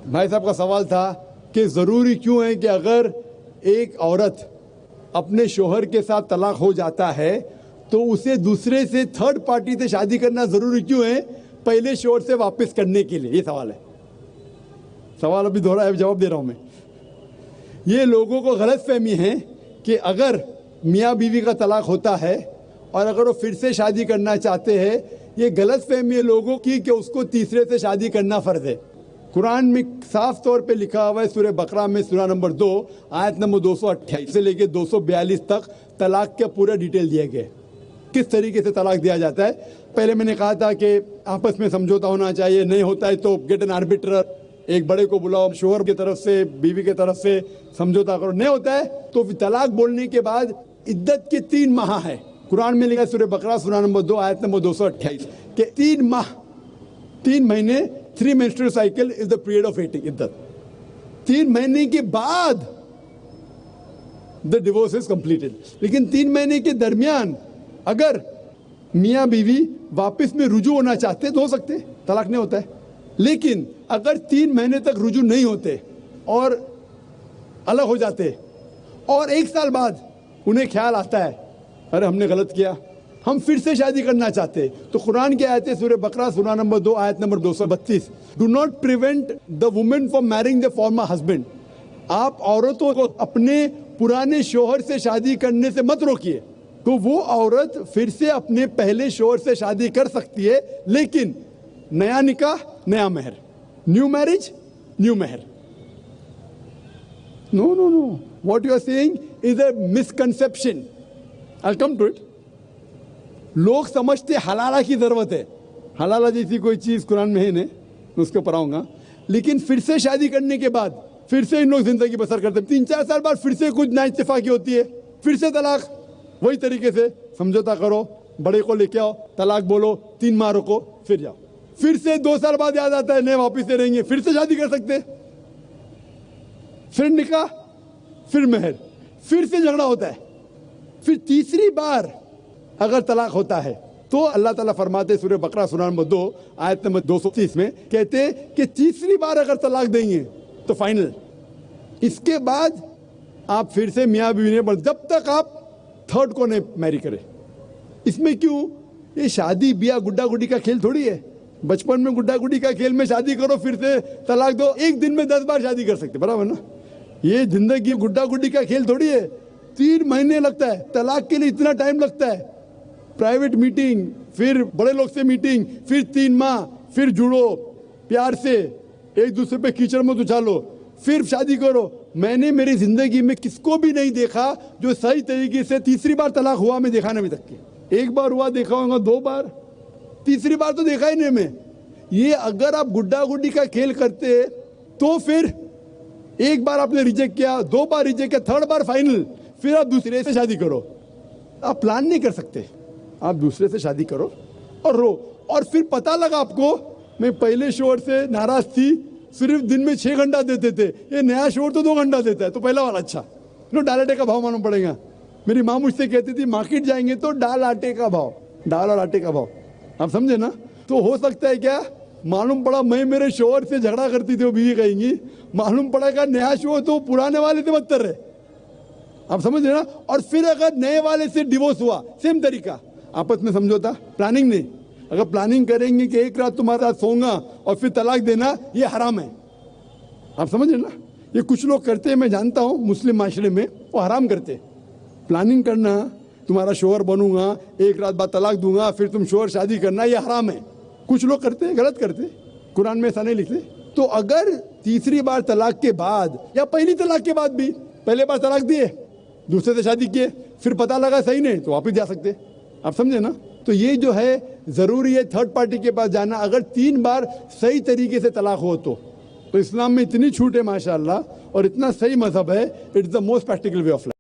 भाई साहब का सवाल था कि ज़रूरी क्यों है कि अगर एक औरत अपने शोहर के साथ तलाक हो जाता है तो उसे दूसरे से थर्ड पार्टी से शादी करना ज़रूरी क्यों है पहले शोहर से वापस करने के लिए। ये सवाल है। सवाल अभी दोहरा है, जवाब दे रहा हूँ मैं। ये लोगों को गलत फहमी है कि अगर मियाँ बीवी का तलाक होता है और अगर वो फिर से शादी करना चाहते हैं, ये गलत फहमी है लोगों की कि उसको तीसरे से शादी करना फ़र्ज़ है। कुरान में साफ तौर पे लिखा हुआ है सूरह बकरा में सूरा नंबर 2 आयत नंबर 228 से लेके 242 तक तलाक के पूरा डिटेल दिए गए, किस तरीके से तलाक दिया जाता है। पहले मैंने कहा था कि आपस में समझौता होना चाहिए, नहीं होता है तो गेट एन आर्बिट्रर, एक बड़े को बुलाओ, शोहर की तरफ से बीवी की तरफ से समझौता करो। नहीं होता है तो तलाक बोलने के बाद इद्दत के 3 माह है। कुरान में लिखा है सूरह बकरा सूरा नंबर 2 आयत नंबर 228 के 3 माह, 3 महीने, 3 menstrual cycle is the period of waiting इद्दत। 3 महीने के बाद द डिवोर्स इज कंप्लीटेड। लेकिन 3 महीने के दरमियान अगर मियाँ बीवी वापस में रुजू होना चाहते तो हो सकते, तलाक नहीं होता है। लेकिन अगर 3 महीने तक रुजू नहीं होते और अलग हो जाते और 1 साल बाद उन्हें ख्याल आता है अरे हमने गलत किया, हम फिर से शादी करना चाहते, तो कुरान की आयत है सूरह बकरा सूरा नंबर 2 आयत number 232, do not prevent the women from marrying the former husband. आप औरतों को अपने पुराने शोहर से शादी करने से मत रोकिए। तो वो औरत फिर से अपने पहले शोहर से शादी कर सकती है, लेकिन नया निकाह नया मेहर, न्यू मैरिज न्यू मेहर। No no no, what you are saying is a misconception. I will come to it. लोग समझते हलाला की जरूरत है, हलाला जैसी कोई चीज कुरान में है नहीं, उसके ऊपर आऊंगा। लेकिन फिर से शादी करने के बाद फिर से इन लोग जिंदगी बसर करते, 3-4 साल बाद फिर से कुछ नाइत्तेफाकी होती है, फिर से तलाक। वही तरीके से समझौता करो, बड़े को लेके आओ, तलाक बोलो, 3 माह रुको, फिर जाओ। फिर से 2 साल बाद याद आता है नए वापिस से रहेंगे, फिर से शादी कर सकते, फिर निकाह, फिर मेहर, फिर से झगड़ा होता है। फिर तीसरी बार अगर तलाक होता है तो अल्लाह ताला फरमाते सूरह बकरा सूरा नंबर 2 आयत नंबर 230 में कहते कि तीसरी बार अगर तलाक देंगे तो फाइनल। इसके बाद आप फिर से मियाँ बीवी ने, जब तक आप थर्ड को नहीं मैरी करें। इसमें क्यों? ये शादी ब्याह गुड्डा गुड्डी का खेल थोड़ी है। बचपन में गुड्डा गुड्डी का खेल में शादी करो फिर से तलाक दो, एक दिन में 10 बार शादी कर सकते, बराबर ना। ये जिंदगी गुड्डा गुड्डी का खेल थोड़ी है। 3 महीने लगता है तलाक के लिए, इतना टाइम लगता है। प्राइवेट मीटिंग, फिर बड़े लोग से मीटिंग, फिर 3 माह, फिर जुड़ो प्यार से, एक दूसरे पे कीचड़ मत उछालो, फिर शादी करो। मैंने मेरी जिंदगी में किसको भी नहीं देखा जो सही तरीके से तीसरी बार तलाक हुआ, मैं देखा नहीं अभी तक के। 1 बार हुआ देखा होगा, 2 बार, तीसरी बार तो देखा ही नहीं मैं। ये अगर आप गुड्डा गुड्डी का खेल करते तो फिर 1 बार आपने रिजेक्ट किया, 2 बार रिजेक्ट किया, 3rd बार फाइनल, फिर आप दूसरे से शादी करो। आप प्लान नहीं कर सकते, आप दूसरे से शादी करो और रो। और फिर पता लगा आपको मैं पहले शोहर से नाराज थी, सिर्फ दिन में 6 घंटा देते थे, ये नया शोहर तो 2 घंटा देता है, तो पहला वाला अच्छा। नो, दाल आटे का भाव मालूम पड़ेगा। मेरी माँ मुझसे कहती थी मार्केट जाएंगे तो दाल आटे का भाव, दाल और आटे का भाव, आप समझे ना। तो हो सकता है क्या, मालूम पड़ा मैं मेरे शोहर से झगड़ा करती थी, वो बीवी कहेंगी, मालूम पड़ा क्या नया शोहर तो पुराने वाले से बदतर रहे, आप समझ रहे ना। और फिर अगर नए वाले से डिवोर्स हुआ, सेम तरीका, आपस में समझौता, प्लानिंग नहीं। अगर प्लानिंग करेंगे कि एक रात तुम्हारे साथ सोऊंगा और फिर तलाक देना, ये हराम है, आप समझ रहे ना। ये कुछ लोग करते हैं, मैं जानता हूँ मुस्लिम माशरे में, वो हराम करते। प्लानिंग करना, तुम्हारा शोहर बनूंगा, एक रात बाद तलाक दूंगा, फिर तुम शोहर शादी करना, ये हराम है। कुछ लोग करते हैं, गलत करते, कुरान में ऐसा नहीं लिखते। तो अगर तीसरी बार तलाक के बाद या पहली तलाक के बाद भी, पहले बार तलाक दिए, दूसरे से शादी किए, फिर पता लगा सही नहीं, तो वापस जा सकते, आप समझे ना। तो ये जो है ज़रूरी है थर्ड पार्टी के पास जाना, अगर 3 बार सही तरीके से तलाक हो तो इस्लाम में इतनी छूट है माशाअल्लाह, और इतना सही मजहब है, it's the most practical way of life.